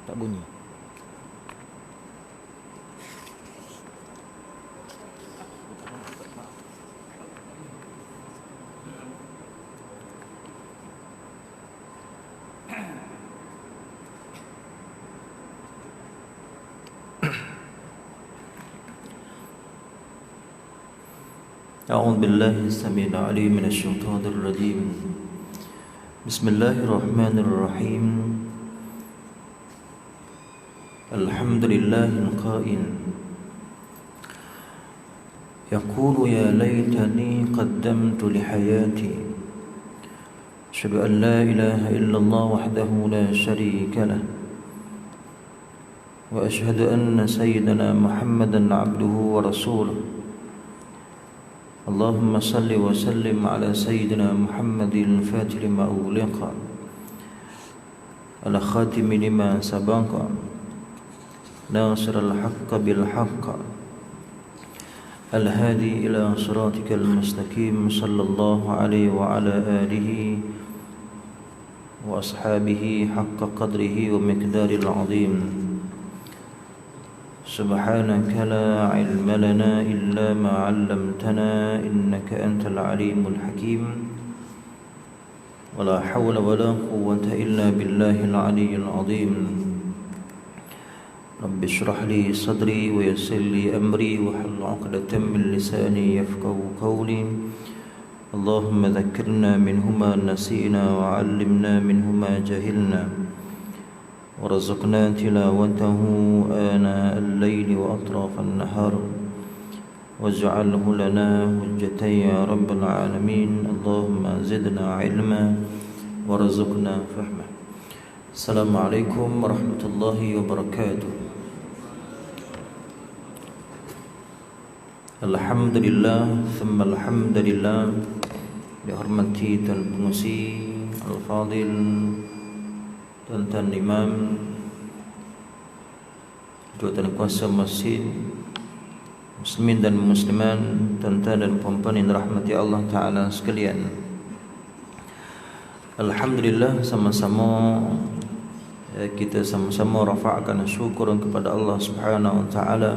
Tak bunyi. أعوذ بالله السميع العليم من الشيطان الرجيم بسم الله الرحمن الرحيم الحمد لله القائل يقول يا ليتني قدمت لحياتي أشهد أن لا إله إلا الله وحده لا شريك له وأشهد أن سيدنا محمدا عبده ورسوله اللهم صل وسلم على سيدنا محمد الفاتح لما أغلق على خاتم لما سبق ناصر الحق بالحق الهادي إلى صراطك المستقيم صلى الله عليه وعلى آله وأصحابه حق قدره ومقدار العظيم سبحانك لا علم لنا إلا ما علمتنا إنك أنت العليم الحكيم ولا حول ولا قوة إلا بالله العلي العظيم رب اشرح لي صدري ويسر لي أمري واحلل عقدة من لساني يفقهوا قولي اللهم ذكرنا منهما نسينا وعلمنا منهما جهلنا ورزقنا تلاوته آناء الليل وأطراف النهار واجعله لنا حجة يا رب العالمين اللهم زدنا علما ورزقنا فهما. السلام عليكم ورحمة الله وبركاته. Alhamdulillah thumma alhamdulillah, dihormati Tuan Pengusi Al-Fadil Tuan-tuan Imam, Tuan Kuasa Masjid, Muslimin dan Musliman, tuan-tuan dan puan-puan yang dirahmati Allah Ta'ala sekalian. Alhamdulillah, sama-sama kita sama-sama rafa'kan syukur kepada Allah Subhanahu Wa Ta'ala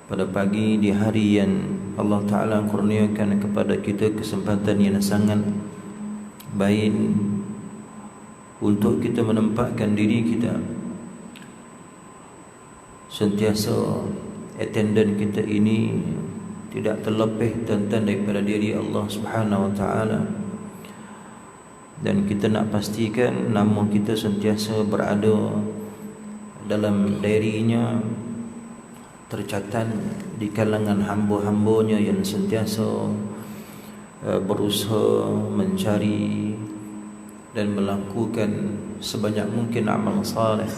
pada pagi di hari yang Allah Ta'ala kurniakan kepada kita kesempatan yang sangat baik untuk kita menempatkan diri kita sentiasa attendant kita ini tidak terlepih tuan-tuan daripada diri Allah Subhanahu Wa Ta'ala, dan kita nak pastikan nama kita sentiasa berada dalam diary-nya, tercatat di kalangan hamba-hambanya yang sentiasa berusaha mencari dan melakukan sebanyak mungkin amal saleh.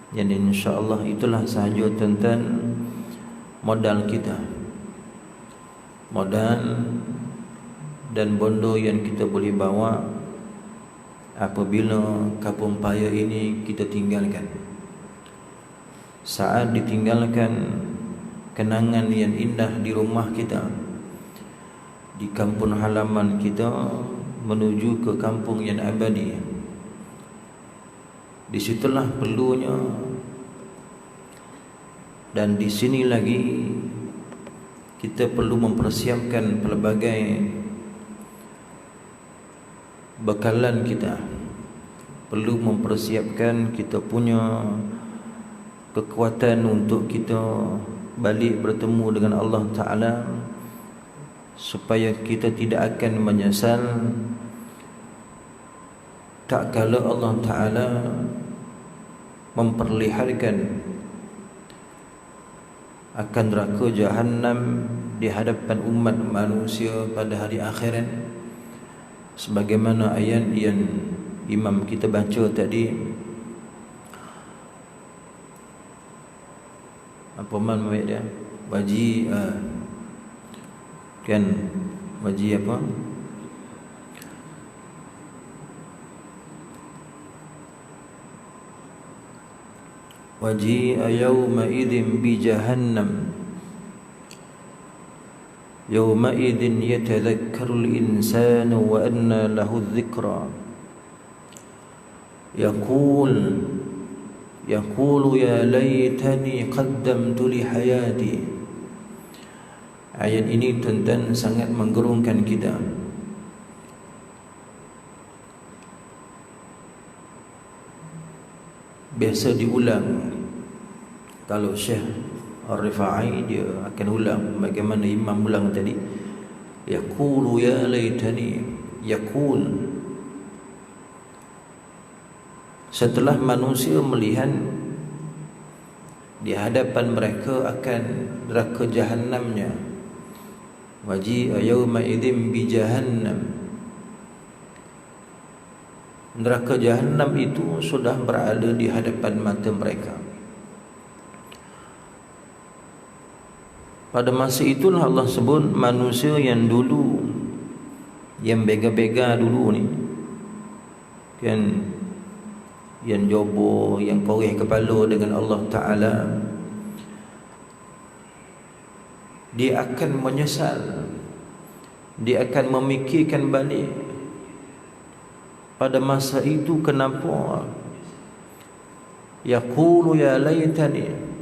Yang insya-Allah itulah sahaja tuan-tuan modal kita, modal dan bondo yang kita boleh bawa apabila kampung paya ini kita tinggalkan. Saat ditinggalkan kenangan yang indah di rumah kita, di kampung halaman kita, menuju ke kampung yang abadi. Di situlah perlunya, dan di sini lagi kita perlu mempersiapkan pelbagai bekalan kita. Perlu mempersiapkan kita punya kekuatan untuk kita balik bertemu dengan Allah Ta'ala, supaya kita tidak akan menyesal tak kala Allah Ta'ala memperlihatkan akan neraka Jahannam di hadapan umat manusia pada hari akhirat, sebagaimana ayat yang imam kita baca tadi. Apa man ayat dia? Waji kan waji apa? Waji'a yawma idhin bi jahannam yawma idhin yatadhakkaru al-insanu wa anna lahu adh-dhikra yaqulu ya laitani qaddamtu li hayati. Ayat ini tuan-tuan sangat menggerungkan kita. Biasa diulang. Kalau Syekh Ar-Rifai dia akan ulang bagaimana imam ulang tadi. Yaqulu ya laitani, yaqul. Setelah manusia melihat di hadapan mereka akan neraka jahannamnya, waji'a yawma idzin bi jahannam. Neraka jahannam itu sudah berada di hadapan mata mereka. Pada masa itulah Allah sebut manusia yang dulu, yang bega-bega dulu ni, kan, yang jobo, yang koreh kepala dengan Allah Ta'ala, dia akan menyesal. Dia akan memikirkan balik pada masa itu kenapa yaqulu ya laitani.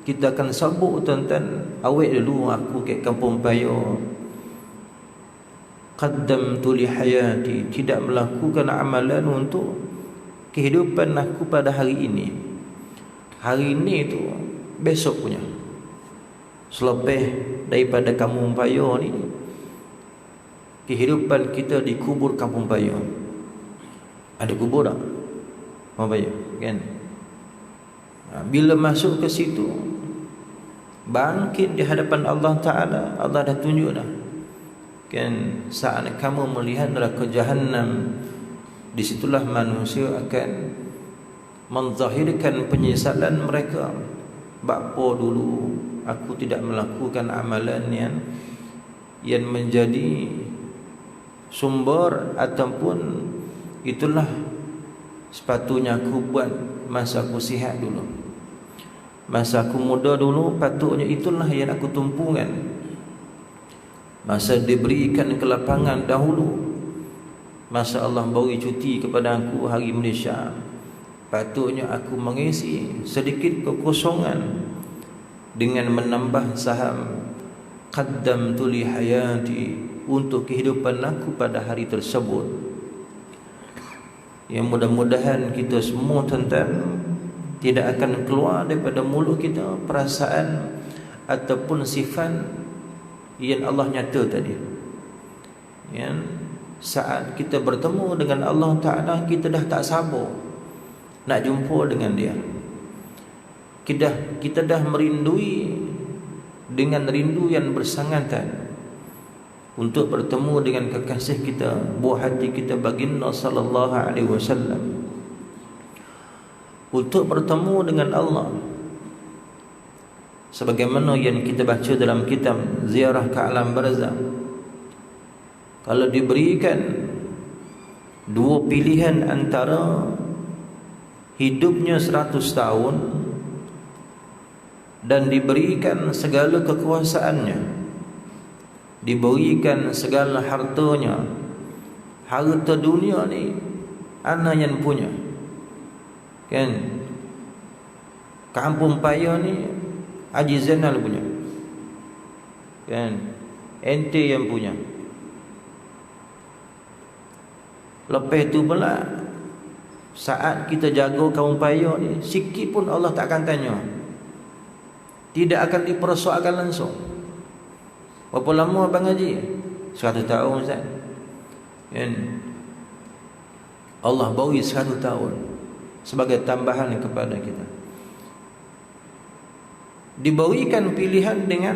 Kita akan sabuk tuan-tuan, awet dulu aku ke kampung payo, qaddamtu li hayati, tidak melakukan amalan untuk kehidupan aku pada hari ini. Hari ini tu besok punya. Selepas daripada kampung payo ni, kehidupan kita di kubur kampung payo. Ada kubur tak? Kampung payo, kan? Bila masuk ke situ, bangkit di hadapan Allah Ta'ala, Allah dah tunjuk dah, kan, saat kamu melihat neraka jahannam, disitulah manusia akan menzahirkan penyesalan mereka. Bakpo dulu aku tidak melakukan amalan yang menjadi sumber ataupun itulah sepatutnya aku buat masa aku sihat dulu, masa aku muda dulu, patutnya itulah yang aku tumpukan. Masa diberikan kelapangan dahulu, masa Allah beri cuti kepada aku hari Malaysia, patutnya aku mengisi sedikit kekosongan dengan menambah saham qaddamtu li hayati, untuk kehidupan aku pada hari tersebut. Yang mudah-mudahan kita semua tuan-tuan tidak akan keluar daripada mulut kita perasaan ataupun sifat yang Allah nyata tadi. Yang saat kita bertemu dengan Allah Ta'ala, kita dah tak sabar nak jumpa dengan dia. Kita dah merindui dengan rindu yang bersangatan untuk bertemu dengan kekasih kita, buah hati kita, baginda sallallahu alaihi wasallam, untuk bertemu dengan Allah. Sebagaimana yang kita baca dalam kitab Ziarah ke Alam Barzakh, kalau diberikan dua pilihan antara hidupnya 100 tahun dan diberikan segala kekuasaannya, diberikan segala hartanya, harta dunia ni ana yang punya, kan, kampung payo ni Haji Zainal punya, kan, ente yang punya. Lepas tu pula saat kita jaga kampung payo ni, sikit pun Allah tak akan tanya, tidak akan dipersoalkan langsung. Berapa lama abang haji? 100 tahun Ustaz, kan? Allah beri 100 tahun sebagai tambahan kepada kita. Diberikan pilihan dengan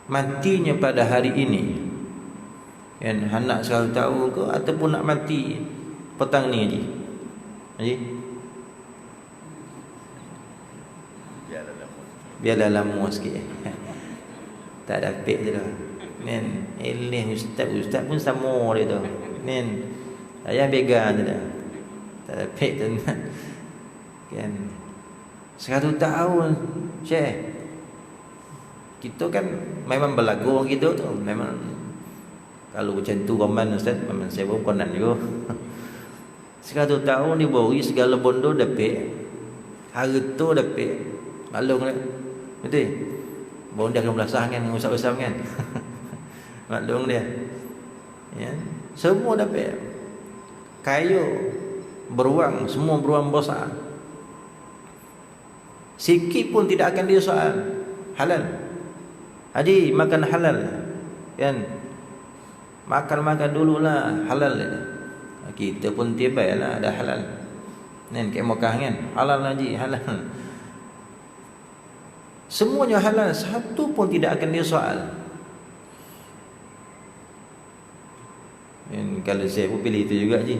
matinya pada hari ini, kan, nak 100 tahun ke ataupun nak mati petang ni haji. Haji? Biarlah lama sikit. Tak dapat je dah, men. Eleh ustaz pun sama dia tu, men. Saya bega je dah, tak dapat tu, kan. 100 tahun Syekh, kita kan memang berlagu kita tu, memang kalau macam tu roman ustaz, memang saya pun konan juga. 100 tahun dia bori segala bondo dapat. Harta dapat. Maklum tak? Betul? Bondo akan belasah kan, usah-usah kan. Maklum dia. Ya, semua dapat. Kayu, beruang, semua beruang besar. Sikit pun tidak akan dia soal. Halal. Haji makan halal. Kan? Makan dululah halal. Kita pun tibailah ada halal. Kan kat Mekah kan? Halal haji, halal. Semuanya halal, satu pun tidak akan dia soal. Kan kalau saya pun pilih itu juga je.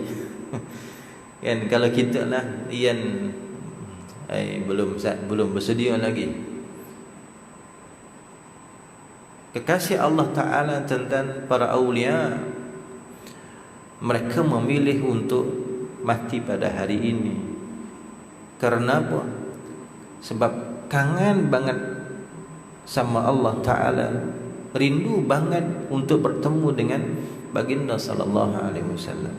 Kan kalau kita lah yang belum bersedia lagi. Kekasih Allah Ta'ala tentang para awliya, mereka memilih untuk mati pada hari ini. Kerana apa? Sebab kangen banget sama Allah Ta'ala, rindu banget untuk bertemu dengan baginda sallallahu alaihi wasallam.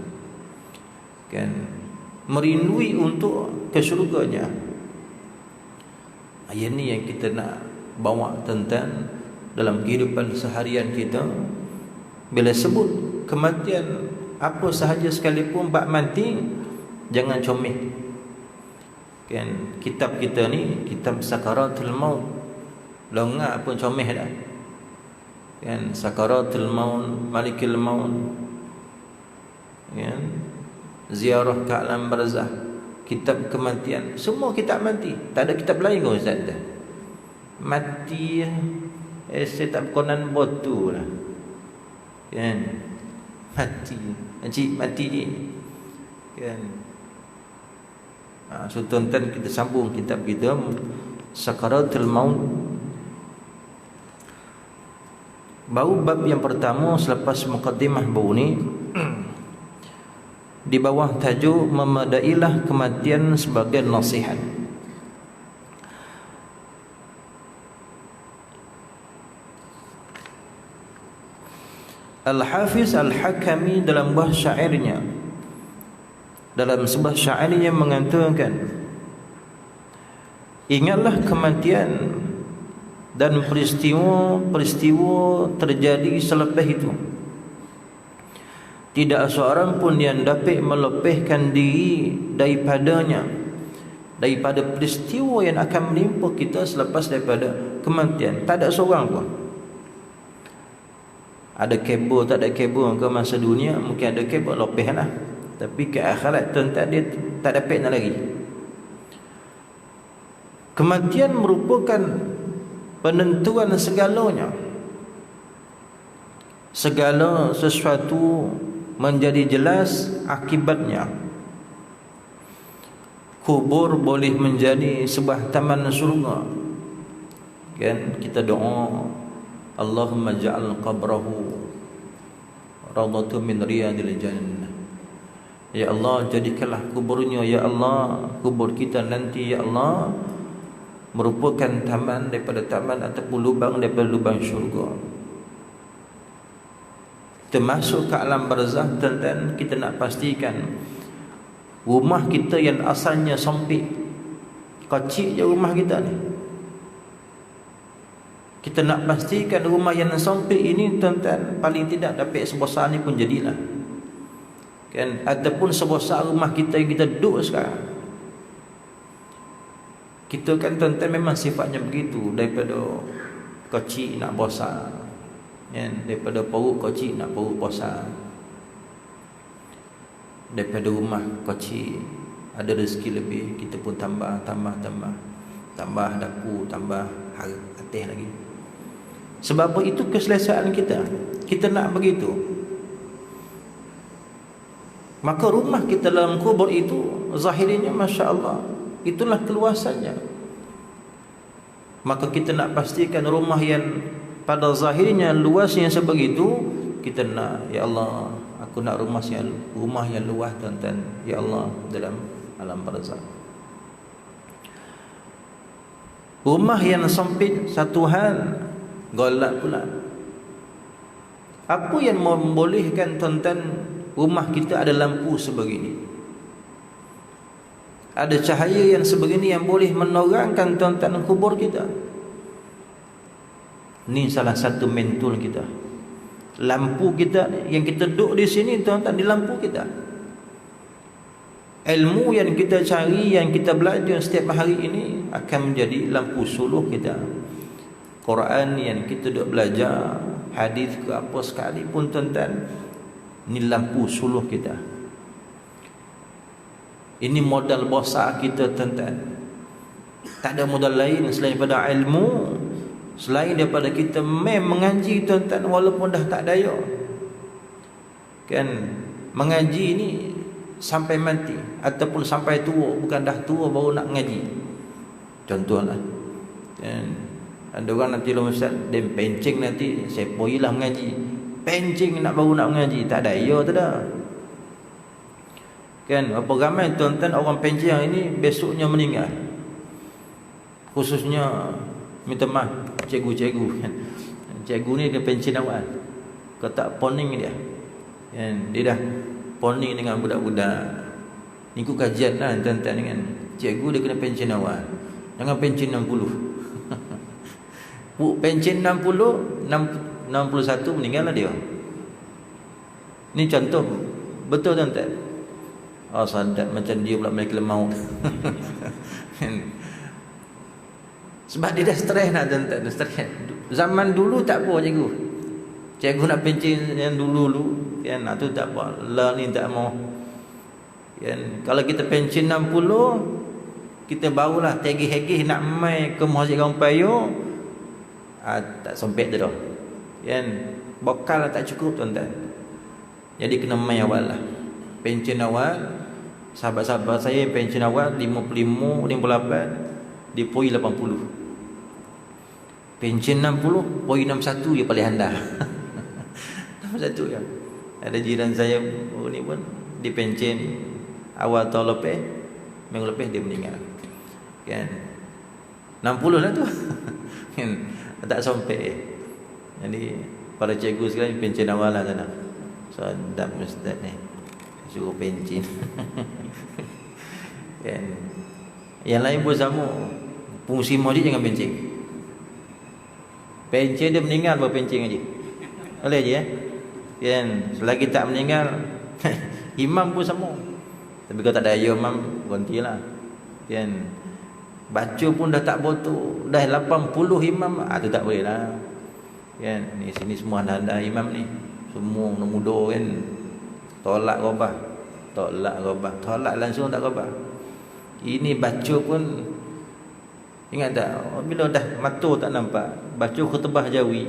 Kan merindui untuk ke syurganya. Ayat ni yang kita nak bawa tentang dalam kehidupan seharian kita. Bila sebut kematian apa sahaja sekalipun bab mati, jangan comel. Kan kitab kita ni kitab Sakaratul Maut, longak pun comel dah. Kan Sakaratul Maut, Malikul Maut, kan ziarah ke alam barzah, kitab kematian, semua kitab mati. Tak ada kitab lain ke ustaz dah? Mati saya tak berkenan botu lah. Kan mati, encik mati je. Kan so tuan-tuan, kita sambung kitab kita Sakaratul Maut. Baru bab yang pertama selepas mukaddimah baru ni di bawah tajuk memadailah kematian sebagai nasihat. Al-Hafiz Al-Hakami dalam buah syairnya, dalam sebuah syairnya mengatakan, ingatlah kematian dan peristiwa-peristiwa terjadi selepas itu. Tidak seorang pun yang dapat melepaskan diri daripadanya, daripada peristiwa yang akan menimpa kita selepas daripada kematian. Tak ada seorang pun. Ada kabel, tak ada kabel ke masa dunia, mungkin ada kabel, lepaslah. Tapi ke akhirat tuan-tuan, dia tak dapat nak lagi. Kematian merupakan penentuan segalanya. Segala sesuatu menjadi jelas akibatnya. Kubur boleh menjadi sebuah taman surga. Kan kita doa, Allahumma ja'al qabrahu rawdatu min riyadil jannah. Ya Allah, jadikanlah kuburnya, ya Allah, kubur kita nanti, ya Allah, merupakan taman daripada taman ataupun lubang daripada lubang syurga. Termasuk ke alam barzakh, dan kita nak pastikan rumah kita yang asalnya sempit, kecil je rumah kita ni, kita nak pastikan rumah yang sempit ini tuan-tuan paling tidak dapat sebesar ni pun jadilah. Kan ataupun sebesar rumah kita yang kita duduk sekarang. Kita kan tuan-tuan memang sifatnya begitu, daripada kecil nak besar. Daripada perut kecil nak perut besar. Daripada rumah kecil ada rezeki lebih, kita pun tambah dapur, tambah atas lagi. Sebab apa? Itu keselesaan kita. Kita nak begitu. Maka rumah kita dalam kubur itu zahirnya Masya Allah, itulah keluasannya. Maka kita nak pastikan rumah yang pada zahirnya luasnya sebegitu, kita nak, ya Allah, aku nak rumah yang luas tuan-tuan, ya Allah, dalam alam barzakh. Rumah yang sempit satu hal, golak pula. Apa yang membolehkan tuan-tuan rumah kita ada lampu sebegini? Ada cahaya yang sebegini yang boleh menerangkan tuan-tuan kubur kita. Ni salah satu mentul kita. Lampu kita yang kita duduk di sini tuan-tuan, di lampu kita. Ilmu yang kita cari, yang kita belajar setiap hari ini akan menjadi lampu suluh kita. Quran yang kita duduk belajar, hadis ke apa sekalipun tuan-tuan, ni lampu suluh kita. Ini modal besar kita tuan-tuan. Tak ada modal lain selain daripada ilmu, selain daripada kita mengaji tuan-tuan, walaupun dah tak daya. Kan mengaji ni sampai mati ataupun sampai tua, bukan dah tua baru nak mengaji. Contohlah. Kan ada orang nanti lah ustaz, dia pencing nanti sepoilah mengaji. Pencing baru nak mengaji, tak daya tak ada. Kan apa ramai tuan-tuan orang pencing ini besoknya meninggal. Khususnya minta maaf cikgu-cikgu kan. Cikgu ni dia pencing awal. Kau tak poning dia. Kan dia dah poning dengan budak-budak. Ni ku kajian lah tuan-tuan dengan cikgu, dia kena pencing awal. Jangan pencing 60. Bu pencing 61 meninggal lah dia. Ni contoh betul tuan-tuan. Oh sadat macam dia pula malaikat maut. Sebab dia dah stres nak tuan-tuan, dah stres. Zaman dulu tak apa cikgu. Cikgu nak pencing yang dulu kan, tu tak apa. Lah ni tak mau. Kan kalau kita pencing 60, kita barulah tegih-hegih nak mai ke masjid Kampung Payoh. Tak sempit dah. Kan bekal tak cukup tuan-tuan. Jadi kena mai awal lah. Pencen awal, sahabat-sahabat saya yang pencen awal 55, 58, dia poin 80. Pencen 60, poin 61 dia paling handal. 61 ya. Ada jiran saya ni pun dia pencen awal tahun lepas, minggu lepas dia meninggal. Kan 60 lah tu. Kan tak sampai. Jadi para cikgu sekarang pencen awal lah sana. So dak ustaz ni suruh pencin. Kan yang lain pun sama. Fungsi masjid jangan pencing. Pencin dia meninggal baru pencing aja. Boleh je kan. Selagi tak meninggal imam pun sama. Tapi kalau tak ada imam gantilah. Kan baca pun dah tak betul, dah 80 imam, tu tak boleh lah. Kan ni sini semua ada imam ni. Semua muda kan. Tolak robah. Tolak langsung tak robah. Ini baca pun ingat tak, bila dah mata tak nampak, baca khutbah jawi.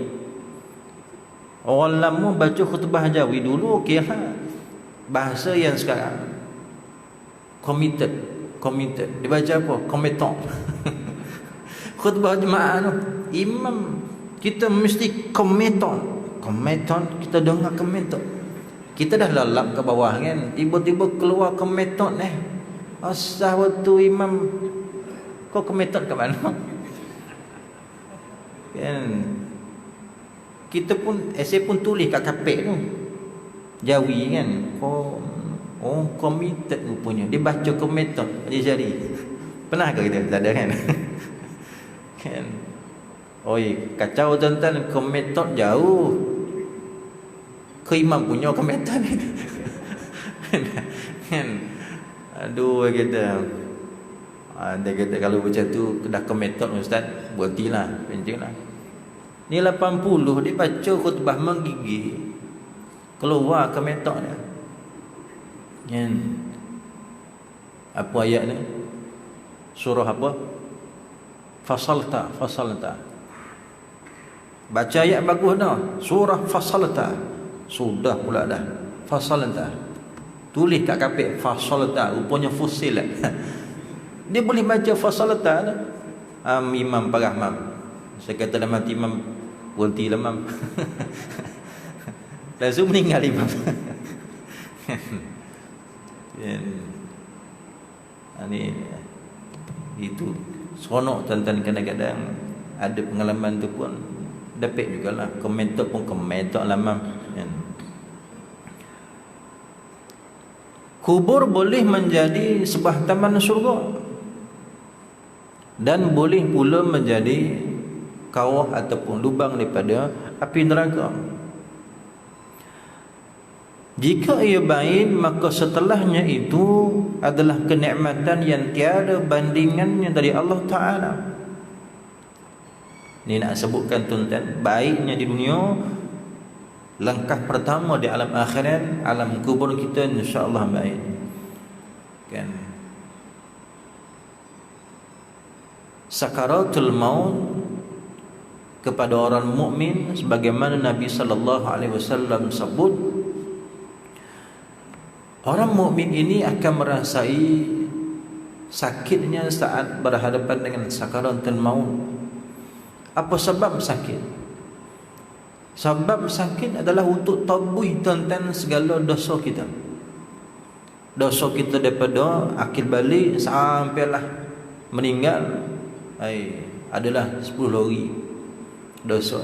Orang lama baca khutbah jawi dulu okey lah. Bahasa yang sekarang committed. Dia baca apa? Komiton. Khutbah jemaah tu imam kita mesti komiton. Kita dengar komiton. Kita dah lalap ke bawah kan, tiba-tiba keluar komiton asal waktu imam kau komiton ke mana? Kan kita pun esai pun tulis kat kapek tu jawi kan. Committed rupanya. Dia baca komiton dia jadi. Pernah ke kita? Tak ada kan? Kan oi kacau tuan-tuan, komiton jauh ke imam punya komentar ni. Kan aduh kita dia kata kalau macam tu dah komentar ustaz, berhentilah pencinglah. Ni 80 dia baca khutbah menggigil, keluar komentar dia. Kan apa ayat ni? Surah apa? Fasalta. Baca ayat bagus dah. Surah Fasalta. Sudah pula dah. Fasalta. Tulis kat kapek Fasalta, rupanya fusilat. Dia boleh baca Fasalta dah. Imam parah mam. Saya kata dalam hati imam, berhentilah mam. Langsung meninggal imam. Ini itu seronok tuan-tuan, kadang-kadang ada pengalaman tu pun dapat jugalah. Komentar pun komentar lah mam. kubur boleh menjadi sebuah taman syurga dan boleh pula menjadi kawah ataupun lubang daripada api neraka. Jika ia baik, maka setelahnya itu adalah kenikmatan yang tiada bandingannya dari Allah Ta'ala. Ini nak sebutkan tuan-tuan, baiknya di dunia, langkah pertama di alam akhirat, alam kubur kita insya-Allah baik. Kan? Sakaratul maut kepada orang mukmin sebagaimana Nabi sallallahu alaihi wasallam sebut, orang mukmin ini akan merasai sakitnya saat berhadapan dengan sakaratul maut. Apa sebab sakit? Sebab sakit adalah untuk tabuh tentang segala dosa kita. Dosa kita daripada akil balik sampailah meninggal adalah 10 hari dosa.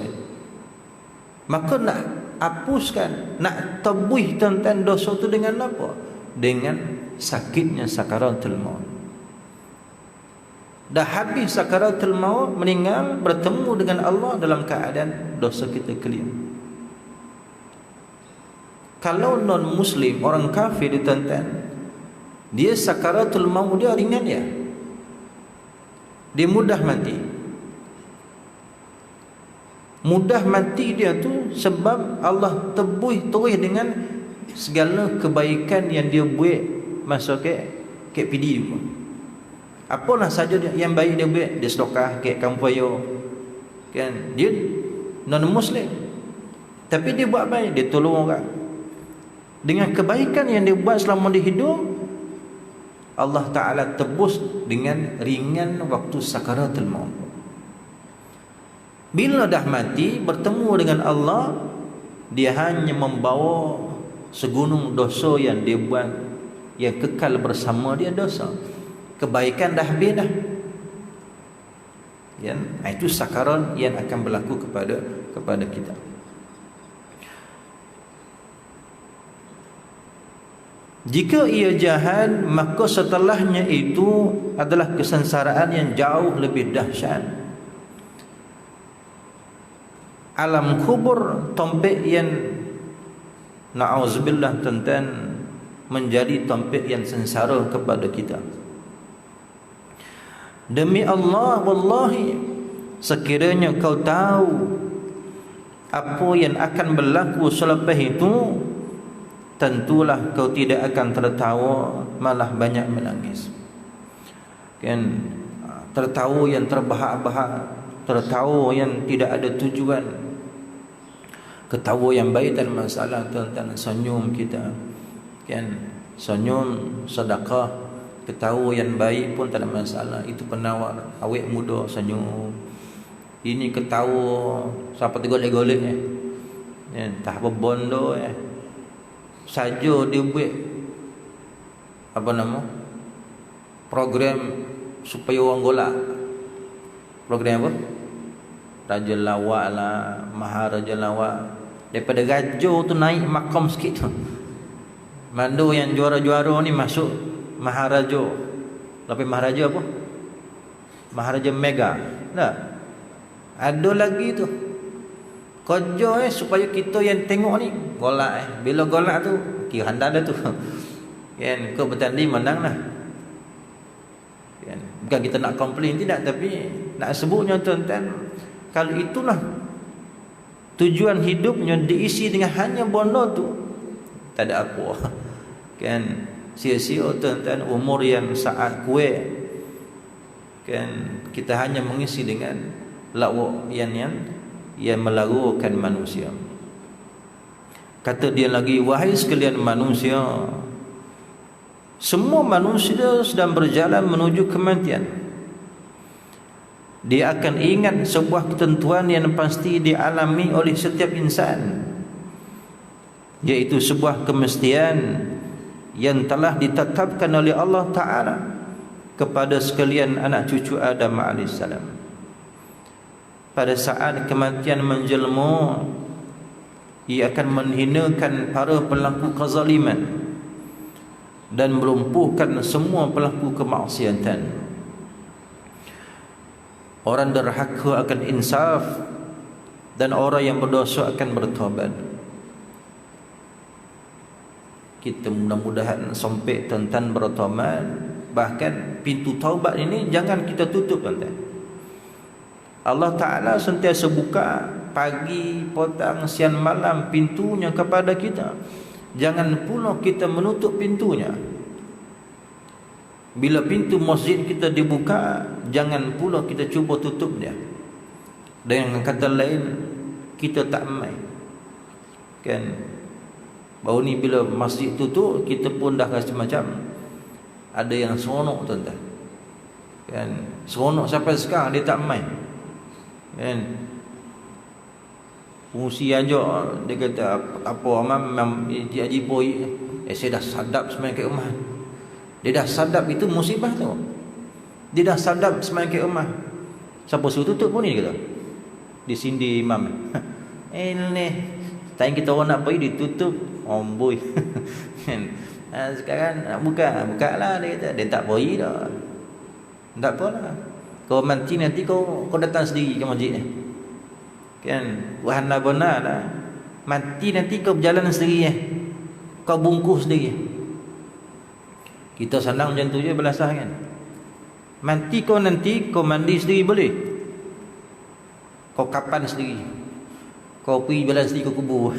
Maka nak hapuskan, nak tabuh tentang dosa itu dengan apa? Dengan sakitnya sakaratul maut. Dah habis sakaratul maut, meninggal, bertemu dengan Allah dalam keadaan dosa kita clear. Kalau non muslim, orang kafir ditonton, dia sakaratul maut dia ringan ya. Dia mudah mati. Mudah mati dia tu sebab Allah tebuih terus dengan segala kebaikan yang dia buat masa ke PD tu. Apalah saja yang baik dia buat, dia sedekah ke kampung yo. Kan? Dia non muslim. Tapi dia buat baik, dia tolong orang. Dengan kebaikan yang dia buat selama dia hidup, Allah Ta'ala tebus dengan ringan waktu sakaratul maut. Bila dah mati, bertemu dengan Allah, dia hanya membawa segunung dosa yang dia buat, yang kekal bersama dia dosa. Kebaikan dah habis dah. Itu sakarat yang akan berlaku kepada kita. Jika ia jahat, maka setelahnya itu adalah kesengsaraan yang jauh lebih dahsyat. Alam kubur, tompek yang na'udzubillah tentang menjadi tompek yang sengsara kepada kita. Demi Allah, wallahi, sekiranya kau tahu apa yang akan berlaku selepas itu, tentulah kau tidak akan tertawa, malah banyak menangis. Kan, tertawa yang terbahak-bahak, tertawa yang tidak ada tujuan. Ketawa yang baik dan masalah tentang senyum kita. Kan, senyum sedekah. Ketawa yang baik pun tak ada masalah. Itu penawar. Awet muda senyum. Ini ketawa sampai tergolek-golek tak apa bondo saja dia buat apa nama program supaya orang golak. Program apa? Raja lawak lah, Maharaja lawak. Daripada raja tu naik makam sikit tu. Mando yang juara-juara ni masuk Maharaja. Lepas Maharaja apa? Maharaja Mega. Tak? Ada lagi tu. Kerja supaya kita yang tengok ni golak Bila golak tu kira anda ada tu. Kan, kau bertanding menang lah. Kan, bukan kita nak komplain tidak, tapi nak sebutnya tuan-tuan, kalau itulah tujuan hidupnya diisi dengan hanya bondo tu, tak ada apa. Kan, sia-sia tuan-tuan umur yang saat kuat. Kan, kita hanya mengisi dengan lawak yang melarukan manusia. Kata dia lagi, wahai sekalian manusia, semua manusia sedang berjalan menuju kematian. Dia akan ingat sebuah ketentuan yang pasti dialami oleh setiap insan, yaitu sebuah kemestian yang telah ditetapkan oleh Allah Ta'ala kepada sekalian anak cucu Adam AS. Pada saat kematian menjelma, ia akan menghinakan para pelaku kezaliman dan melumpuhkan semua pelaku kemaksiatan. Orang derhaka akan insaf, dan orang yang berdosa akan bertaubat. Kita mudah-mudahan sampai tuan-tuan bertaubat. Bahkan pintu taubat ini jangan kita tutup, tuan-tuan. Allah Ta'ala sentiasa buka pagi, petang, siang, malam pintunya kepada kita. Jangan pula kita menutup pintunya. Bila pintu masjid kita dibuka, jangan pula kita cuba tutup dia. Dengan kata lain, kita tak main. Kan? Baru ni bila masjid tutup, kita pun dah rasa macam ada yang seronok, tuan-tuan. Kan? Seronok sampai sekarang dia tak main. Kan? Fungsi aja, dia kata apa Amam Cik Haji Poi, saya dah sadap semain kat rumah. Dia dah sadap itu musibah tu. Dia dah sadap semain kat rumah. Siapa suruh tutup pun ni kata. Disindi imam. Ni time kita orang nak pergi ditutup, boy. Sekarang nak buka lah, dia kata. Dia tak pergi dah. Tak apalah. Kau mati nanti kau datang sendiri ke masjid ni. Kan, wahana benar lah. Mati nanti kau berjalan sendiri kau bungkus sendiri. Kita senang macam tu je belasah kan. Mati kau nanti kau mandi sendiri boleh. Kau kapan sendiri. Kau pergi jalan sendiri ke kubur.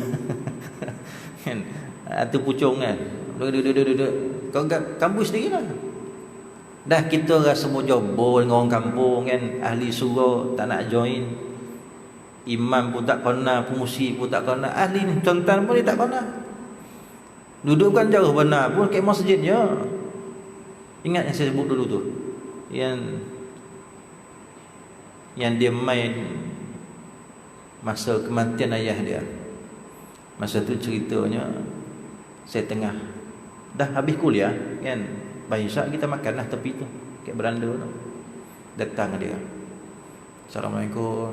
Kan, atau pucung kan. Duduk. Kau kampus sendiri lah. Dah kita rasa mau jobol dengan orang kampung kan, ahli surau tak nak join. Imam pun tak kena, pengusi pun tak kena, ahli tuan-tuan pun dia tak kena. Duduk kan jauh benar pun kat masjid je. Ingat yang saya sebut dulu tu, yang dia main masa kematian ayah dia. Masa tu ceritanya saya tengah dah habis kuliah kan, Isyak kita makanlah tepi tu kat beranda tu. Datang dia, Assalamualaikum.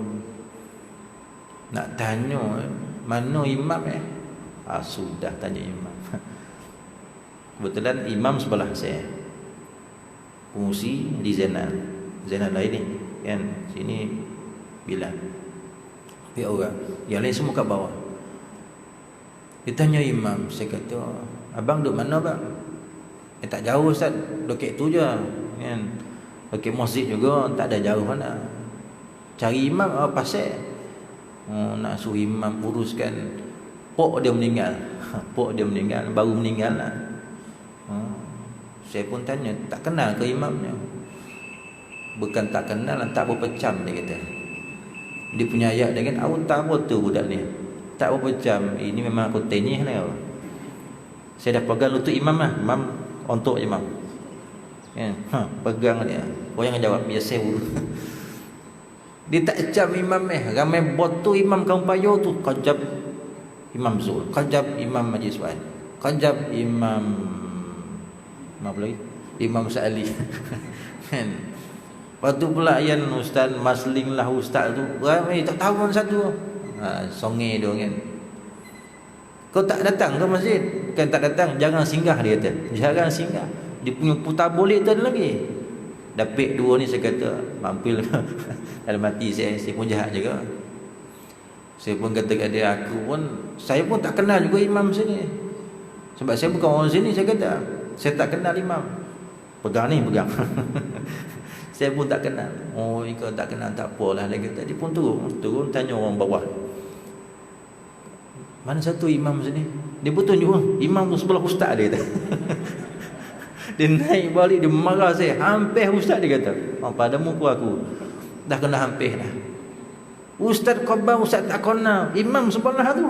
Nak tanya mana imam sudah tanya imam. Kebetulan imam sebelah saya, pengusi di Zainal lain ni kan, sini Bilal, dia orang yang lain semua kat bawah. Dia tanya imam, saya kata, abang duduk mana bang? Tak jauh Ustaz, dekat tu je kan, dekat masjid juga, tak ada jauh mana. Cari imam pasal nak suruh imam uruskan pok dia meninggal. Pok dia meninggal, baru meninggal lah. Saya pun tanya, tak kenal ke imamnya? Bukan tak kenal, tak berpecam dia kata. Dia punya ayat dia kan, awak tak apa tu budak ni, tak berpecam. Ini memang aku tenyih lah. Saya dah pegang lutut imam lah. Imam untuk imam kan, pegang dia. Orang yang jawab biasa urus. Dia tak jam imam ramai bot tu imam kaum payo tu, kajab Imam Zul, kajab Imam Majlis Wan, kajab Imam apa lagi, Imam Sa'ali. Kan, lepas tu pula yang Ustaz Masling lah, Ustaz tu ramai tak tahu mana satu. Songe dia kan, kau tak datang ke masjid? Kan tak datang, jangan singgah, dia kata. Jangan singgah. Dia punya putar boleh tu ada lagi. Dapat dua ni saya kata, mampil. Dalam hati saya pun jahat juga. Saya pun kata kat dia, saya pun tak kenal juga imam sini. Sebab saya bukan orang sini, saya kata. Saya tak kenal imam. Pegang ni, pegang. Saya pun tak kenal. Oh, kau tak kenal, tak apalah. Dia kata, dia pun turun tanya orang bawah. Mana satu imam sini? Dia pun tunjuk, imam tu sebelah ustaz dia kata. Dia naik balik, dia marah saya. Hampir ustaz dia kata. Pada muka aku dah kena hampir dah. Ustaz khabar, ustaz tak kena, imam sebelah tu.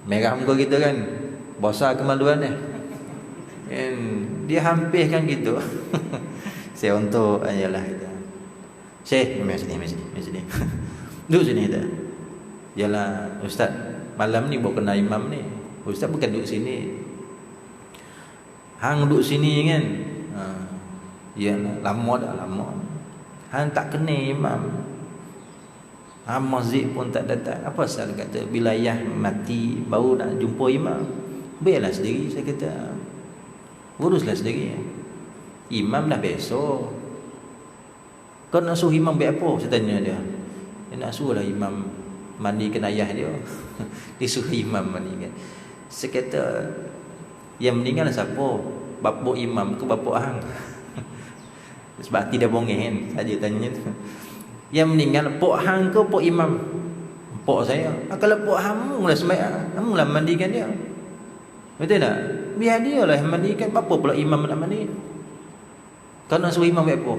Merah muka kita kan, besar kemaluan dia. Dia hampir kan gitu. Saya untuk ayalah kita. Syekh, mari sini. Duduk sini dah. Yalah ustaz, malam ni bawa kena imam ni. Ustaz bukan duduk sini. Hang duduk sini kan. Yalah, lama dah lama. Hang tak kena imam. Masjid pun tak datang. Apa pasal kata bila ayah mati baru nak jumpa imam? Biarlah sendiri, saya kata. Uruslah sendiri. Imam dah besok. Kau nak suruh imam buat apa? Saya tanya dia. Dia nak suruh lah imam mandikan ayah dia. Dia suruh imam mandikan. Saya kata, yang meninggal siapa? Bapa imam ke bapa hang? Sebab tidak bongeh kan. Saja tanya tu. Yang meninggal pok hang ke pok imam? Pok saya. Kalau pok hang lah sembahyang, kamu lah mandikan dia. Betul tak? Biar dia lah mandikan. Apa pula imam nak mandi? Kau nak suruh imam buat apa?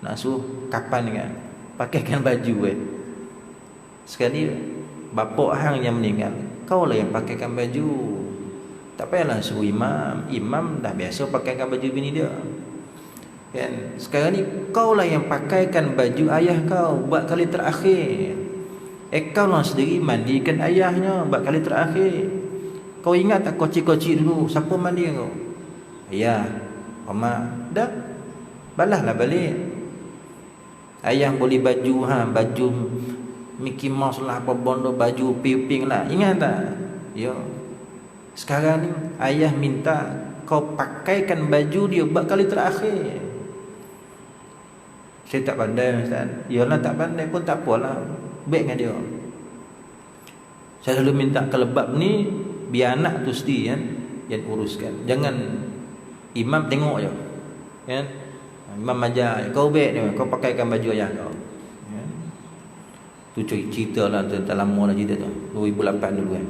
Nak suruh kapan kan? Pakaikan baju kan? Sekali bapa hang yang meninggal, kau lah yang pakaikan baju. Tak payahlah suruh imam. Imam dah biasa pakaikan baju bini dia kan? Sekarang ni kau lah yang pakaikan baju ayah kau buat kali terakhir. Kau lah sendiri mandikan ayahnya buat kali terakhir. Kau ingat tak kocik-kocik dulu siapa mandi kau? Ayah, mama. Dah, balaslah balik. Ayah boleh baju baju Mickey Mouse lah, apa bondo, baju pink lah. Ingat tak? Ya. Sekarang ni ayah minta kau pakaikan baju dia buat kali terakhir. Saya tak pandai, Ustaz. Yalah, tak pandai pun tak apalah. Baik dengan dia. Saya selalu minta kelebab ni biar anak tu sendiri kan yang uruskan. Jangan imam tengok je. Kan? Imam ajar, kau baik dia, kau pakaikan baju ayah kau. Kan? Tu cerita lah, tak lama lah cerita tu. 2008 dulu kan.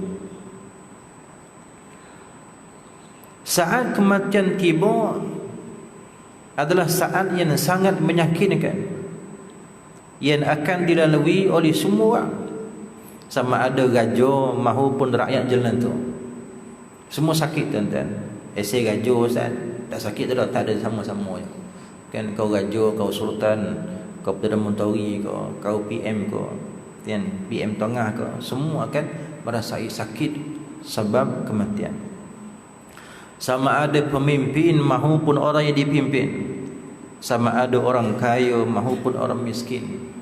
Saat kematian tiba adalah saat yang sangat menyakitkan, yang akan dilalui oleh semua orang, sama ada raja maupun rakyat jalan tu. Semua sakit tuan-tuan. Esei raja Ustaz, tak sakit tu dah, tak ada, sama-sama je. Kan, kau raja, kau sultan, kau Perdana Menteri, kau PM kan, PM tengah semua akan merasai sakit sebab kematian. Sama ada pemimpin maupun orang yang dipimpin, sama ada orang kaya maupun orang miskin.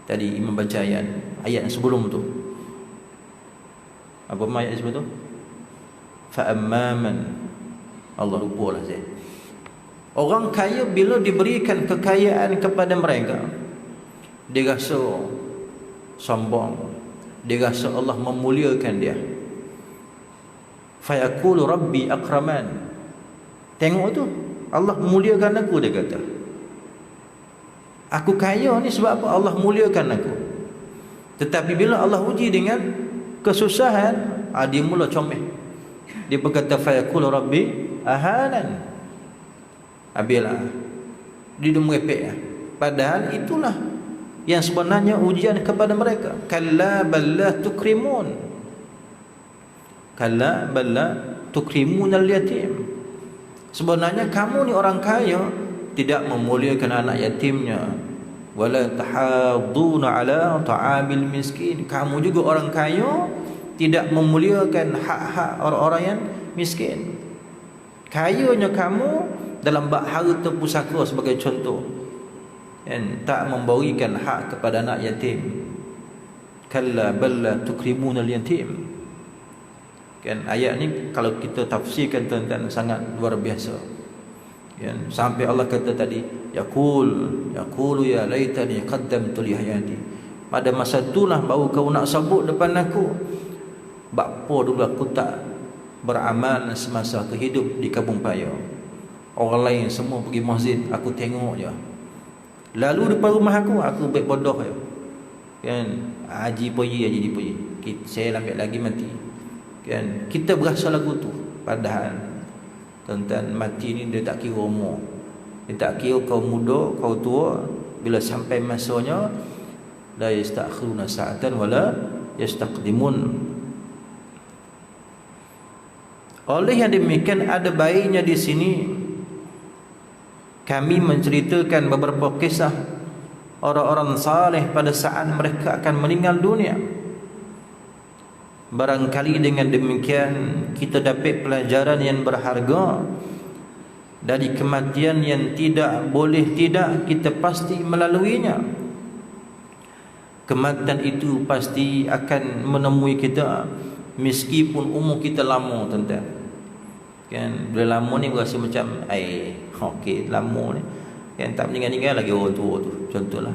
Tadi Imam baca ayat sebelum tu. Apa ayat sebelum tu? Fa amman, Allah lupalah saya. Orang kaya bila diberikan kekayaan kepada mereka, dia rasa sombong, dia rasa Allah memuliakan dia. Fa yaqulu rabbi akraman. Tengok tu, Allah muliakan aku, dia kata. Aku kaya ni sebab apa? Allah muliakan aku. Tetapi bila Allah uji dengan kesusahan, dia mula comel. Dia berkata fa yaqulu rabbi ahanan. Abilah dia merepek. Padahal itulah yang sebenarnya ujian kepada mereka. Kalla balla tukrimun. Kalla balla tukrimun al-yatim. Sebenarnya kamu ni orang kaya tidak memuliakan anak yatimnya. Wala tahadduna ala ta'amil miskin. Kamu juga orang kaya tidak memuliakan hak-hak orang-orang yang miskin. Kayanya kamu dalam bab harta pusaka sebagai contoh, dan tak memberikan hak kepada anak yatim. Kalla balla tukrimun al-yatim. Kan, ayat ni kalau kita tafsirkan tuan-tuan sangat luar biasa. Kan, sampai Allah kata tadi, yaqulu ya laitani qaddamtu li hayati. Pada masa itulah baru kau nak sebut depan aku, bakpo dulu aku tak beramal semasa aku hidup di kampung Paya. Orang lain semua pergi masjid, aku tengok je. Lalu depan rumah aku baik bodoh je. Kan, haji pergi. Saya ambil lagi mati. Kan, kita berasa lagu tu. Padahal tuan-tuan, mati ni dia tak kira umur. Dia tak kira kau muda, kau tua. Bila sampai masanya, la yastakhiruna sa'atan wala yastaqdimun. Oleh yang demikian, ada baiknya di sini kami menceritakan beberapa kisah orang-orang saleh pada saat mereka akan meninggal dunia. Barangkali dengan demikian kita dapat pelajaran yang berharga dari kematian yang tidak boleh tidak kita pasti melaluinya. Kematian itu pasti akan menemui kita meskipun umur kita lama tuan-tuan. Kan bila lama ni rasa macam okey lama ni kan, tak meninggal-ninggal lagi orang tua tu, contohlah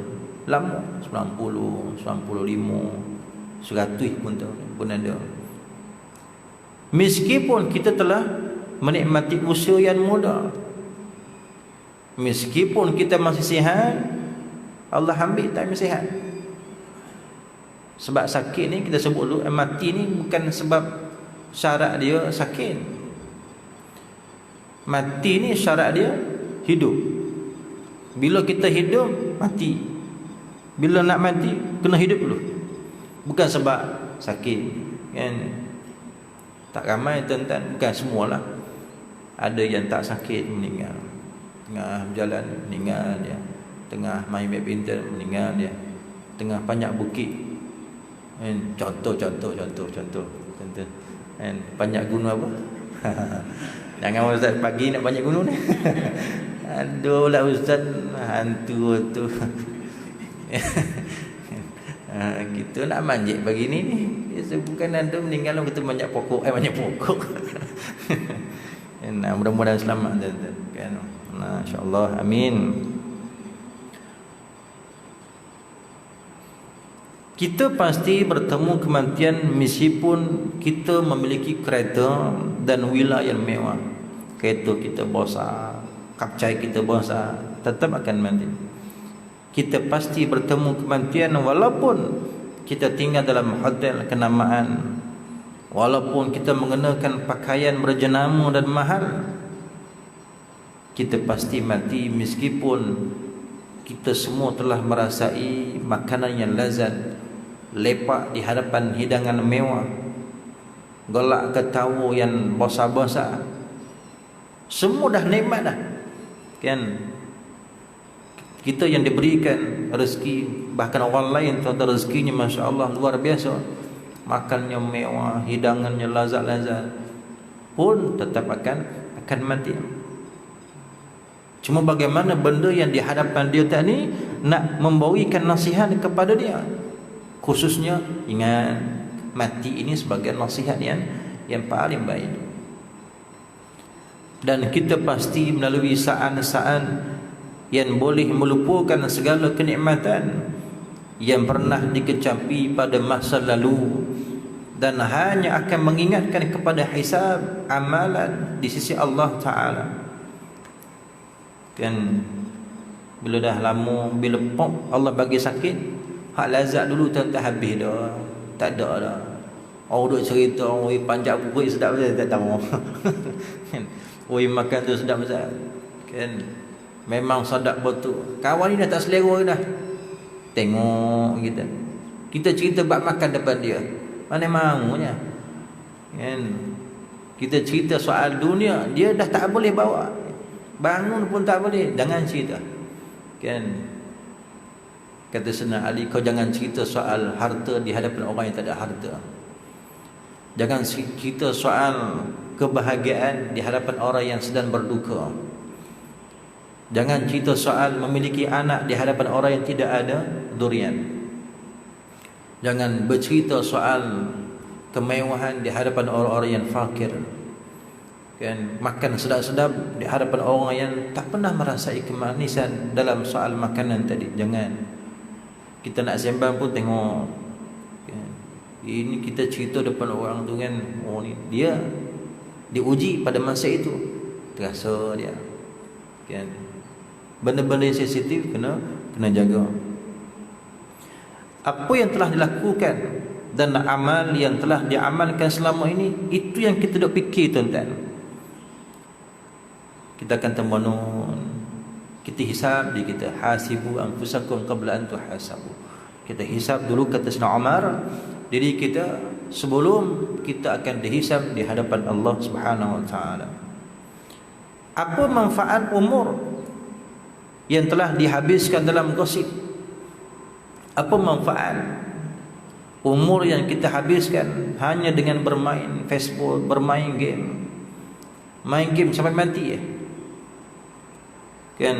lama 90, 95, 100 pun ada. Meskipun kita telah menikmati usia yang muda, meskipun kita masih sihat, Allah ambil time sihat. Sebab sakit ni kita sebut dulu, mati ni bukan sebab syarat dia sakit. Mati ni syarat dia hidup. Bila kita hidup, mati. Bila nak mati, kena hidup dulu. Bukan sebab sakit kan. Tak ramai tuan-tuan, bukan semualah. Ada yang tak sakit meninggal, tengah berjalan meninggal dia, tengah main badminton meninggal dia, tengah panjat bukit kan. Contoh kan, panjat gunung apa. Jangan ustaz pagi nak panjat gunung ni. Aduh lah ustaz, hantu tu. Kita nak manjat pagi ni. Bukan ada meninggal kita manjat pokok, manjat pokok. Nah, mudah-mudahan selamat kan. Nah, insya-Allah, amin. Kita pasti bertemu kematian meskipun kita memiliki kereta dan wilayah yang mewah. Kereta kita besar, kapcai kita besar, tetap akan mati. Kita pasti bertemu kematian walaupun kita tinggal dalam hotel kenamaan, walaupun kita mengenakan pakaian berjenama dan mahal. Kita pasti mati meskipun kita semua telah merasai makanan yang lazat, lepak di hadapan hidangan mewah, gelak ketawa yang besar-besar. Semua dah nikmat dah kan. Kita yang diberikan rezeki, bahkan orang lain tuan-tuan rezekinya masya-Allah luar biasa, makannya mewah, hidangannya lazat-lazat, pun tetap akan mati. Cuma bagaimana benda yang di hadapan dia tadi nak membawakan nasihat kepada dia. Khususnya ingat, mati ini sebagai nasihat yang paling baik. Dan kita pasti melalui saat-saat yang boleh melupakan segala kenikmatan yang pernah dikecapi pada masa lalu, dan hanya akan mengingatkan kepada hisab amalan di sisi Allah Ta'ala kan. Bila dah lama, bila pop Allah bagi sakit, hak lazat dulu tak habis dah, tak ada dah. Orang duk cerita, oi panjat perut sedap betul, tak tahu. Oi makan tu sedap betul kan. Memang sedap betul. Kawan ni dah tak selera dah. Tengok kita cerita bab makan depan dia, mana maunya kan. Kita cerita soal dunia, dia dah tak boleh bawa, bangun pun tak boleh. Jangan cerita kan. Kata Sayyidina Ali, kau jangan cerita soal harta di hadapan orang yang tak ada harta. Jangan cerita soal kebahagiaan di hadapan orang yang sedang berduka. Jangan cerita soal memiliki anak di hadapan orang yang tidak ada durian. Jangan bercerita soal kemewahan di hadapan orang-orang yang fakir kan. Makan sedap-sedap di hadapan orang yang tak pernah merasai kemanisan dalam soal makanan tadi. Jangan. Kita nak sembang pun tengok kan. Ini kita cerita depan orang tu kan, oh ni dia diuji pada masa itu, terasa dia kan. Benda-benda yang sensitif kena jaga. Apa yang telah dilakukan dan amal yang telah diamalkan selama ini, itu yang kita duk fikir tuan-tuan. Kita akan temanun, kita hisab diri kita. Hasibu anfusakum qabla an tuhasabu. Kita hisab dulu, kata Sayyidina Umar, diri kita sebelum kita akan dihisab di hadapan Allah Subhanahu wa taala. Apa manfaat umur yang telah dihabiskan dalam gosip? Apa manfaat umur yang kita habiskan hanya dengan bermain Facebook, bermain game, main game sampai mati kan.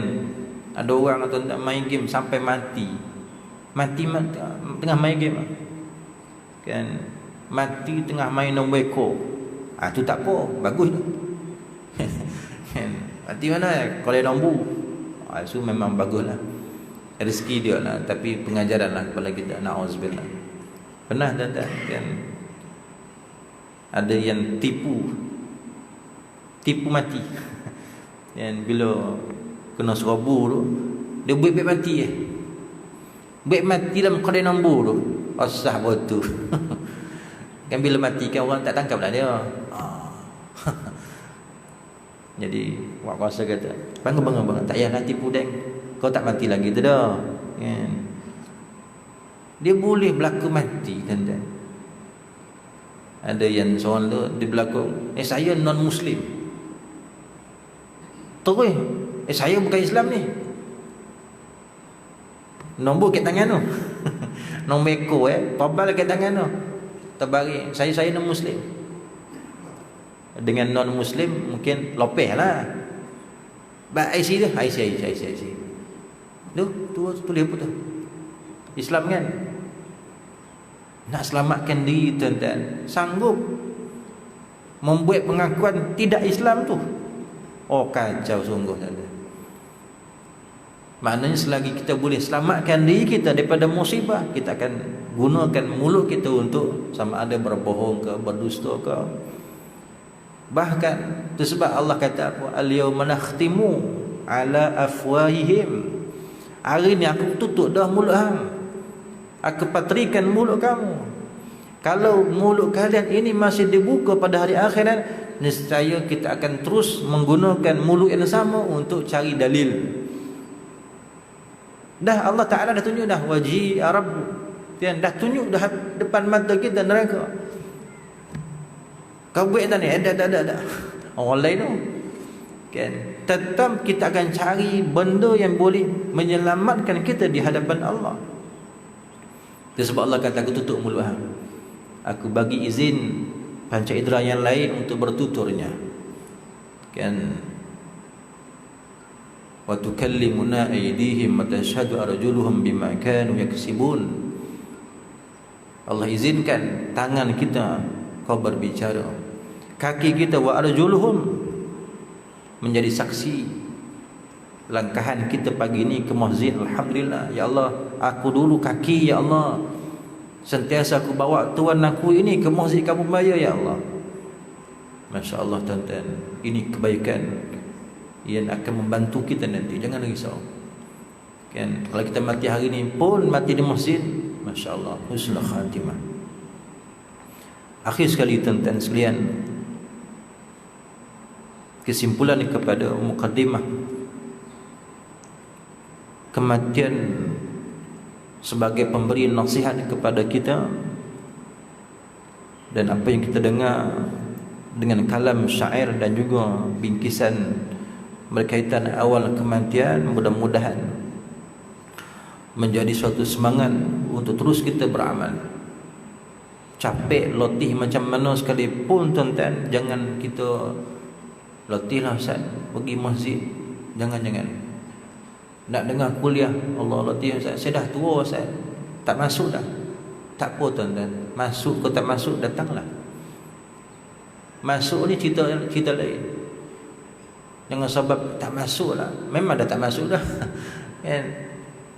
Ada orang atau main game sampai mati tengah main game kan. mati tengah main nombor ekor. Tu tak apa, bagus tu. Mati mana? Kalau nombor. Itu memang baguslah. Rezeki dia lah, tapi pengajaran lah kepada kita. Na'udzubillah. Pernah tak kan? Ada yang tipu mati. Dan bila kena serbu tu, dia buat mati buat mati dalam kedai nombor tu. Asah betul. Kan bila mati kan orang tak tangkap lah dia. Jadi wak kuasa kata, bangun, tak payahlah tipu deng. Kau tak mati lagi tu dah. Kan? Dia boleh berlaku mati, tuan-tuan. Ada yang seorang tu dia berlaku, saya non muslim. Terus, saya bukan Islam ni. Nombor kat tangan tu. Nombor ekor pabal kat tangan tu. Terbari, saya non muslim. Dengan non muslim mungkin lopeh lah. IC dia, IC. Tulis apa tu? Islam kan? Nak selamatkan diri, tuan-tuan, sanggup membuat pengakuan tidak Islam tu. Kacau sungguh, tuan-tuan. Maknanya selagi kita boleh selamatkan diri kita daripada musibah, kita akan gunakan mulut kita untuk sama ada berbohong ke, berdusta ke. Bahkan itu sebab Allah kata apa? Al-yawma nakhtimu ala afwahihim. Hari ni aku tutup dah mulut hang. Aku patrikan mulut kamu. Kalau mulut kalian ini masih dibuka pada hari akhirat, nescaya kita akan terus menggunakan mulut yang sama untuk cari dalil. Dah Allah Ta'ala dah tunjuk dah, waji Arab, dah tunjuk dah depan mata kita neraka. Kau buat tak ni? Dah. Orang lain tu kan, tetap kita akan cari benda yang boleh menyelamatkan kita di hadapan Allah. Itu sebab Allah kata, aku tutup mulut hang. Aku bagi izin panca indera yang lain untuk bertuturnya. Kan, wa tukallimuna aydihim wa tashhadu arjuluhum bima kanu yaksibun. Allah izinkan tangan kita kau berbicara, kaki kita wa arjuluhum menjadi saksi langkahan kita pagi ini ke masjid. Alhamdulillah, ya Allah, aku dulu kaki, ya Allah, sentiasa aku bawa tuan aku ini ke masjid Kampung Baya, ya Allah. Masya Allah, tuan-tuan, ini kebaikan yang akan membantu kita nanti. Jangan risau kan, kalau kita mati hari ini pun mati di masjid, Masya Allah, husnul khatimah. Akhir sekali, tuan-tuan sekalian, kesimpulan kepada mukaddimah, kematian sebagai pemberi nasihat kepada kita, dan apa yang kita dengar dengan kalam syair dan juga bingkisan berkaitan awal kematian, mudah-mudahan menjadi suatu semangat untuk terus kita beramal. Capek, letih macam mana sekalipun, tuan-tuan, jangan kita letihlah Ustaz pergi masjid. Jangan. Nak dengar kuliah, Allah, letih Ustaz, saya dah tua Ustaz, tak masuk dah. Tak apa, tuan-tuan, masuk ke tak masuk, datanglah. Masuk ni cerita lain. Jangan sebab tak masuk lah, memang dah tak masuk dah. Kan,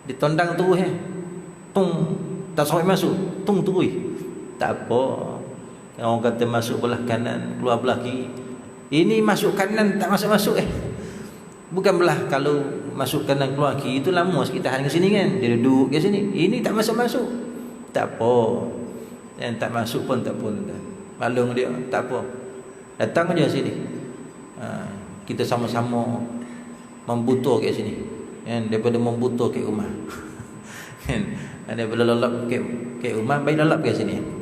ditondang terus tung, tak sampai masuk, tung terus. Tak apa. Orang kata masuk belah kanan, keluar belah kiri. Ini masuk kanan tak masuk-masuk bukan belah. Kalau masuk kanan keluar kiri itu lama sikit, tahan ke sini kan, dia duduk ke sini. Ini tak masuk-masuk, tak apa. Yang tak masuk pun tak apa, malung dia, tak apa, datang aja sini. Kita sama-sama membutuh kat sini kan, daripada membutuh kat rumah. Kan, daripada lelap kat rumah, baik lelap kat sini.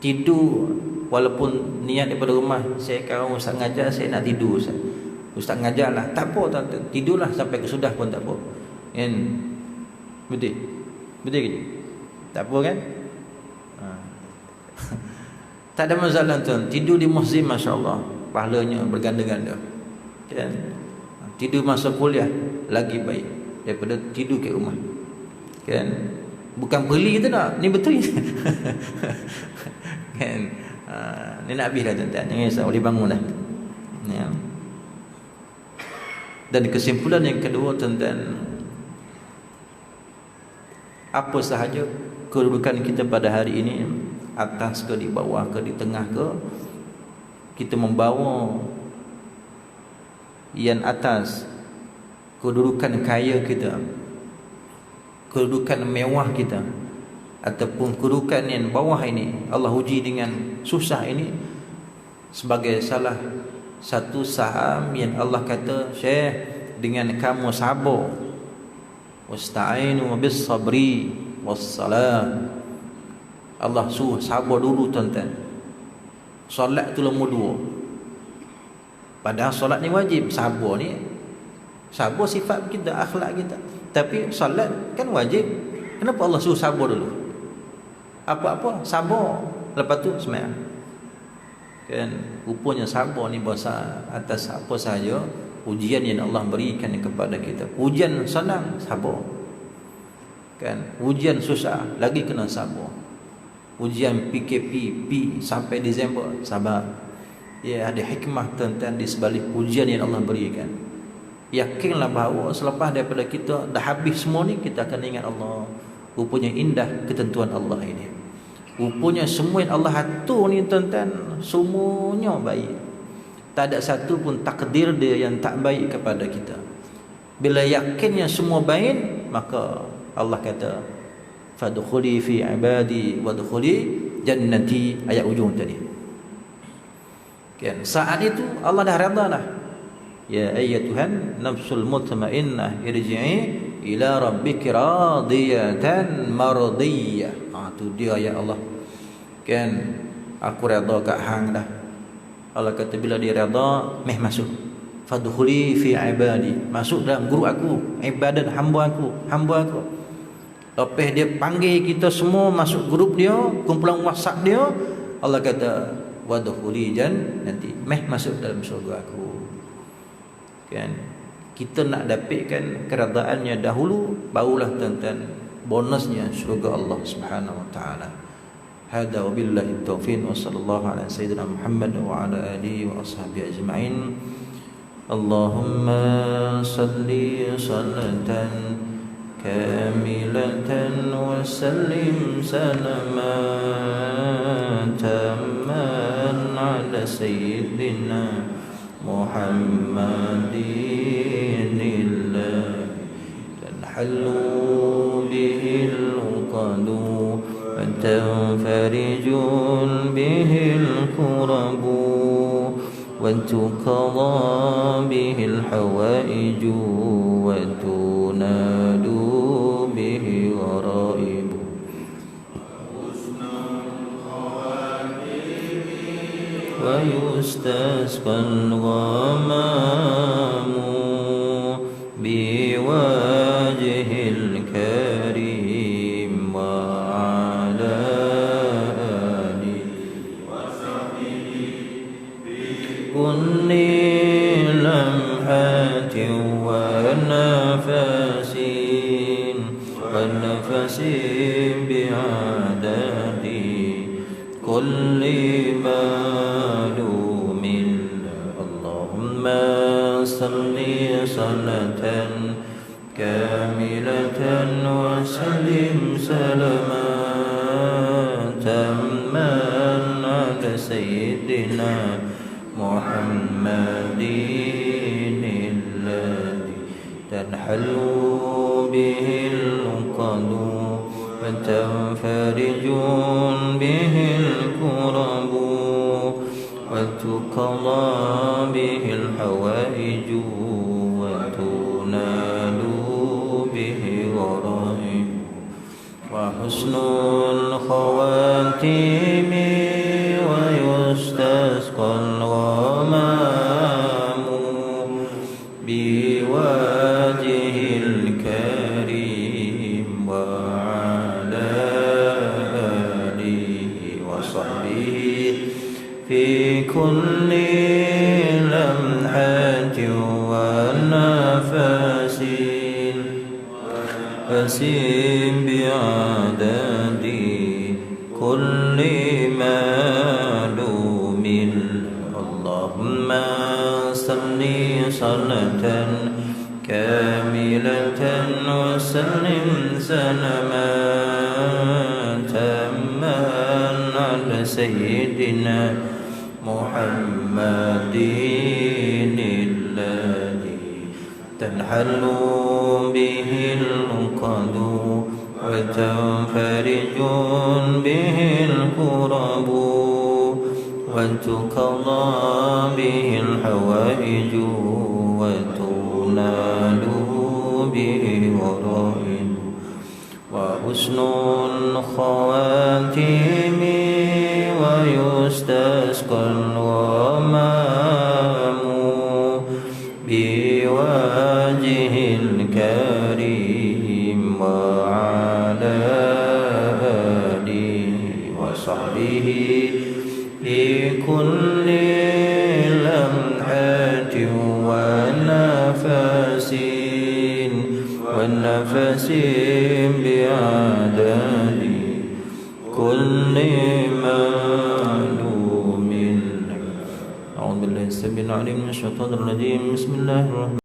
Tidur walaupun niat daripada rumah, saya kalau ustaz ngajar, saya nak tidur ustaz ngajar lah, tak apa, tuan-tuan, tidurlah sampai kesudah pun tak apa kan. Betul ke? Tak apa kan? Tak ada masalah, tuan. Tidur di masjid, Masya Allah, pahalanya berganda-ganda kan. Tidur masa kuliah lagi baik daripada tidur kat rumah kan. Bukan beli kita nak, ni betul. Kan? Ni nak habis dah tuan-tuan. Jangan risau, boleh bangun dah. Ya. Dan kesimpulan yang kedua tuan-tuan, apa sahaja kedudukan kita pada hari ini, atas ke di bawah ke di tengah ke, kita membawa yang atas, kedudukan kaya kita, kedudukan mewah kita, ataupun kedudukan yang bawah ini, Allah uji dengan susah ini, sebagai salah satu saham yang Allah kata, Syekh, dengan kamu sabar, wasta'inu bis sabri was salah. Allah suruh sabar dulu tuan-tuan. Solat tu nombor 2. Padahal solat ni wajib. Sabar sifat kita, akhlak kita. Tapi solat kan wajib. Kenapa Allah suruh sabar dulu? Apa-apa sabar, lepas tu sembahyang. Kan, rupanya sabar ni bahasa atas apa sahaja ujian yang Allah berikan kepada kita. Ujian senang, sabar. Kan, ujian susah, lagi kena sabar. Ujian PKP sampai Disember, sabar. Ya, ada hikmah tuan-tuan di sebalik ujian yang Allah berikan. Yakinlah bahawa selepas daripada kita dah habis semua ni, kita akan ingat Allah. Rupanya indah ketentuan Allah ini. Rupanya semua yang Allah atur ni tuan-tuan, semuanya baik. Tak ada satu pun takdir dia yang tak baik kepada kita. Bila yakinnya semua baik, maka Allah kata, fadkhuli fi ibadi wadkhuli jannati, ayat ujung tadi. Kan, saat itu Allah dah redha dah. Ya ayyatuhan nafsul mutmainnah irji'i ila rabbiki radiyatan mardiyah. Tu dia ayat Allah. Kan, aku redha kat hang dah. Allah kata bila dia redha, meh masuk. Fadkhuli fi ibadi, masuk dalam guru aku, ibadat hamba aku. Lepas dia panggil kita semua masuk grup dia, kumpulan WhatsApp dia, Allah kata wadkhuli jannati, meh masuk dalam syurga aku. Kan, kita nak dapatkan keredaannya dahulu, barulah tuan-tuan bonusnya syurga Allah Subhanahu wa taala. Hada wabillahi taufiq wa sallallahu ala sayyidina Muhammad wa ala alihi wa ashabihi ajma'in. Allahumma salli salatan kamilatan wa sallim salaman tamman ala sayyidina Muhammadin illah tanhalu bihil uqadu wa tanfarijun bihil kurabu wa tuqadha bihil hawaiju wa tunadu bihi gharaibu wa yustasqal ghamamu biwajhil karim wa ala alihi wa sahbihi kulli lamhatin wa nafasin bi'adadi kulli malumin. Allahumma salli salatan kamilatan wa sallim salaman tamman ala sayyidina Muhammadin alladhi tanhalu bihil uqadu wa tanfarijun bihil kurabu wa tuqadha bihil hawaiju wa tunalu bihi gharaib wa husnul khawatimi wa yustasqal ghamamu biwajhil karim wa ala alihi wa sahbihi fi kulli lamhatin wa nafasin bi'adadi kulli ma اللهم صل صلاة كاملة وسلم سلاما تاما على سيدنا محمد الذي تنحل به العقد وتنفرج به الكرب وتقضى به الحوائج وتنال به الغرائب وحسن الخواتيم ويستسقى الغمام بوجه الكريم وعلى آله وصحبه في كل لمحة ونفس بعدد كل معلوم. أعوذ بالله السميع العليم من الشيطان الرجيم. بسم الله الرحمن